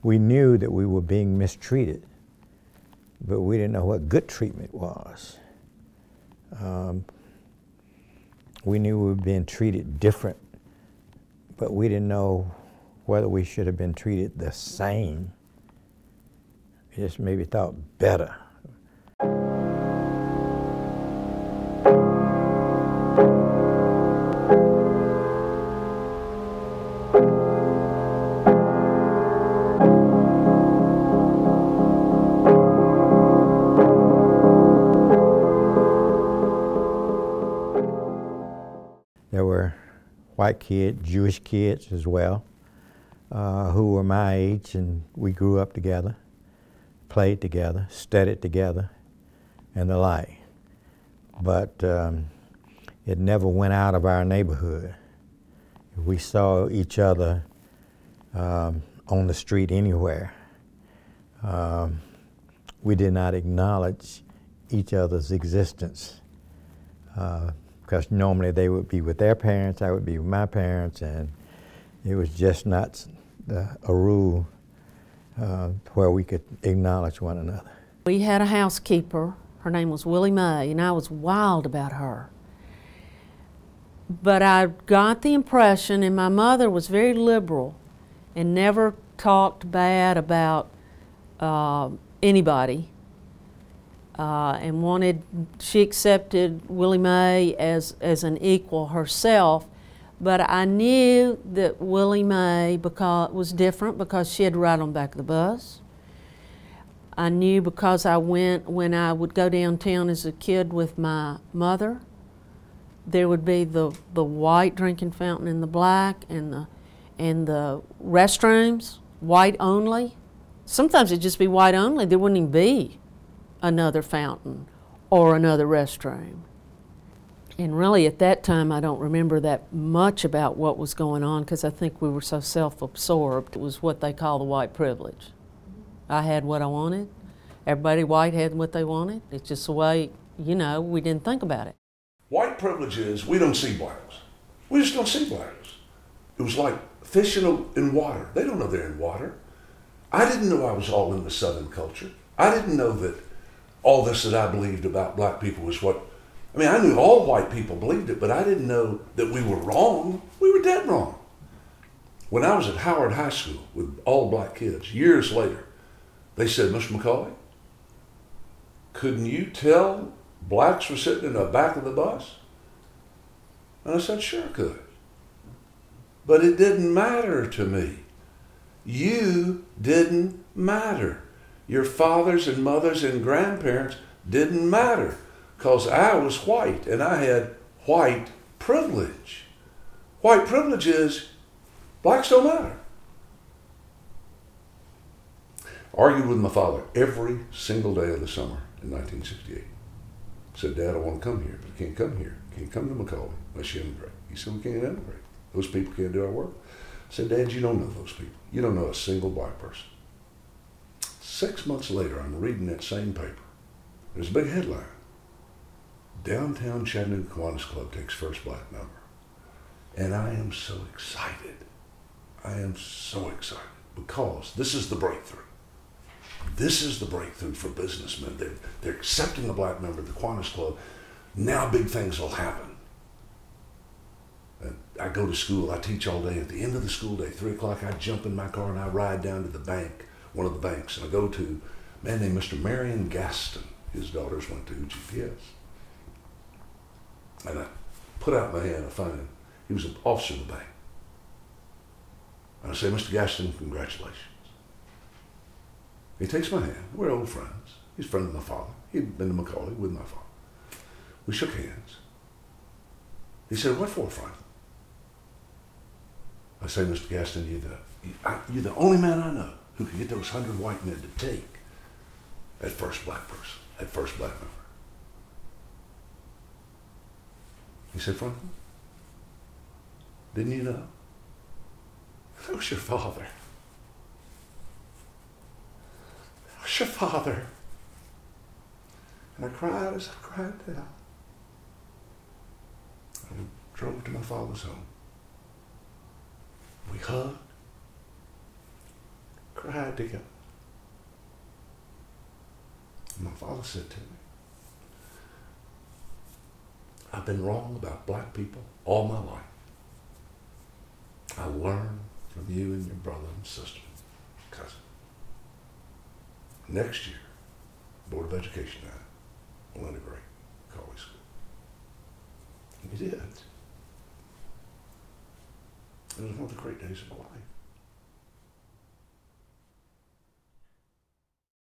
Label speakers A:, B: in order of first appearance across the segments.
A: We knew that we were being mistreated, but we didn't know what good treatment was. We knew we were being treated different, but we didn't know whether we should have been treated the same. We just maybe thought better. There were white kids, Jewish kids as well, who were my age, and we grew up together, played together, studied together, and the like. But it never went out of our neighborhood. We saw each other on the street anywhere. We did not acknowledge each other's existence. Because normally they would be with their parents, I would be with my parents, and it was just not a rule where we could acknowledge one another.
B: We had a housekeeper, her name was Willie Mae, and I was wild about her. But I got the impression, and my mother was very liberal and never talked bad about anybody. And she accepted Willie Mae as an equal herself, but I knew that Willie Mae was different because she had to ride on the back of the bus. I knew because when I would go downtown as a kid with my mother, there would be the white drinking fountain and the black, and the restrooms, white only. Sometimes it'd just be white only, there wouldn't even be another fountain or another restroom. And really at that time I don't remember that much about what was going on because I think we were so self-absorbed. It was what they call the white privilege. I had what I wanted. Everybody white had what they wanted. It's just the way, you know, we didn't think about it.
C: White privilege is we don't see blacks. We just don't see blacks. It was like fishing in water. They don't know they're in water. I didn't know I was all in the Southern culture. I didn't know that all this that I believed about black people was what, I mean, I knew all white people believed it, but I didn't know that we were wrong. We were dead wrong. When I was at Howard High School with all black kids, years later, they said, Mr. McCauley, couldn't you tell blacks were sitting in the back of the bus? And I said, sure I could. But it didn't matter to me. You didn't matter. Your fathers and mothers and grandparents didn't matter because I was white and I had white privilege. White privilege is blacks don't matter. Argued with my father every single day of the summer in 1968. Said, Dad, I want to come here, but I can't come here. I can't come to McCauley unless you immigrate. He said, we can't immigrate. Those people can't do our work. I said, Dad, you don't know those people. You don't know a single black person. 6 months later, I'm reading that same paper. There's a big headline. Downtown Chattanooga Kiwanis Club takes first black member. And I am so excited. I am so excited because this is the breakthrough. This is the breakthrough for businessmen. They're accepting a black member of the Kiwanis Club. Now big things will happen. And I go to school, I teach all day. At the end of the school day, 3 o'clock, I jump in my car and I ride down to the bank, one of the banks, and I go to a man named Mr. Marion Gaston. His daughters went to GPS. And I put out my hand, I find him. He was an officer of the bank. And I say, Mr. Gaston, congratulations. He takes my hand. We're old friends. He's a friend of my father. He'd been to McCauley with my father. We shook hands. He said, what for, Frank? I say, Mr. Gaston, you're the only man I know who can get those 100 white men to take that first black person, that first black member. He said, Franklin, didn't you know? That was your father. That was your father. And I cried as I cried down. I drove to my father's home. We hugged. cried together. My father said to me, I've been wrong about black people all my life. I learned from you and your brother and sister, cousin. Next year, Board of Education night, will integrate College School. And we did. It was one of the great days of my life.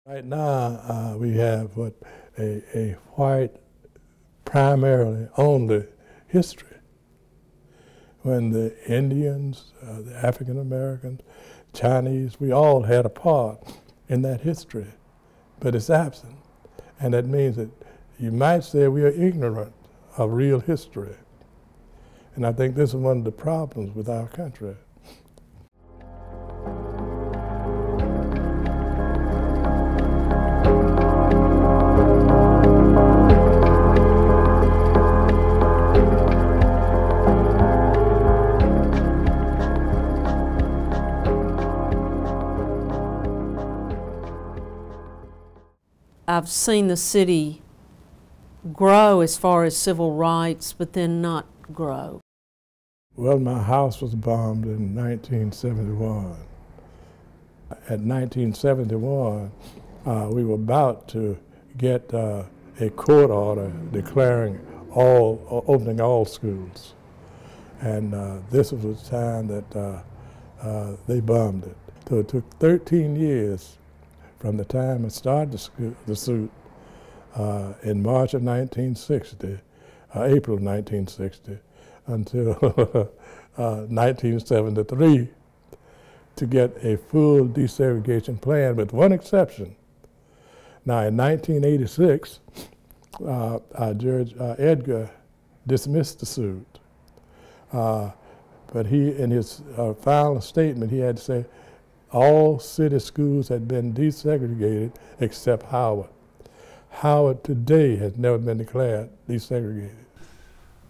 D: Right now, we have a white, primarily only history. When the Indians, the African Americans, Chinese, we all had a part in that history, but it's absent. And that means that you might say we are ignorant of real history. And I think this is one of the problems with our country.
B: I've seen the city grow as far as civil rights, but then not grow.
D: Well, my house was bombed in 1971. At 1971, we were about to get a court order declaring opening all schools. And this was the time that they bombed it. So it took 13 years from the time I started the suit in March of 1960, April of 1960, until 1973 to get a full desegregation plan, with one exception. Now, in 1986, Judge Edgar dismissed the suit, but he, in his final statement, he had to say all city schools had been desegregated except Howard. Howard today has never been declared desegregated.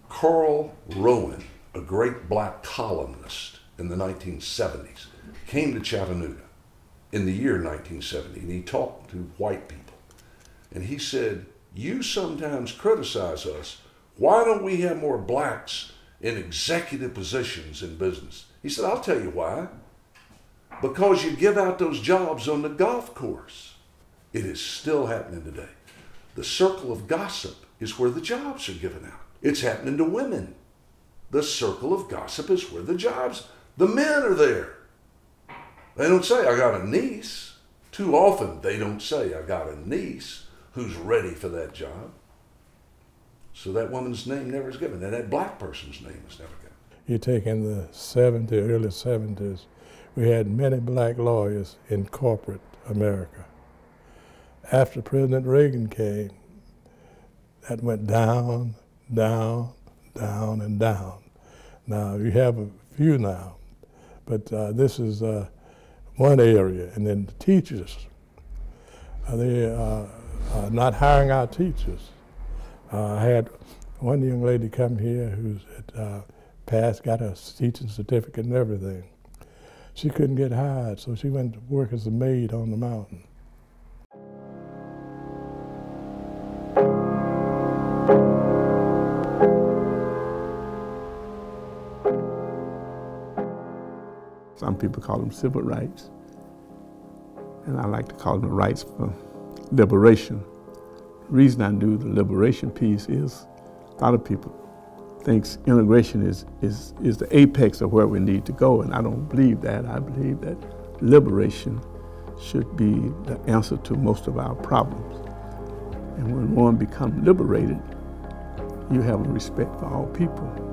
C: Carl Rowan, a great black columnist in the 1970s, came to Chattanooga in the year 1970, and he talked to white people. And he said, you sometimes criticize us. Why don't we have more blacks in executive positions in business? He said, I'll tell you why. Because you give out those jobs on the golf course. It is still happening today. The circle of gossip is where the jobs are given out. It's happening to women. The circle of gossip is where the jobs, the men are there. They don't say, I got a niece. Too often they don't say, I got a niece who's ready for that job. So that woman's name never is given, and that black person's name is never given.
D: You take in the 70s, early 70s, we had many black lawyers in corporate America. After President Reagan came, that went down, down, down, and down. Now, you have a few now, but this is one area. And then the teachers, they are not hiring our teachers. I had one young lady come here who's passed, got a teaching certificate and everything. She couldn't get hired, so she went to work as a maid on the mountain.
E: Some people call them civil rights, and I like to call them the rights for liberation. The reason I do the liberation piece is a lot of people thinks integration is the apex of where we need to go, and I don't believe that. I believe that liberation should be the answer to most of our problems. And when one becomes liberated, you have a respect for all people.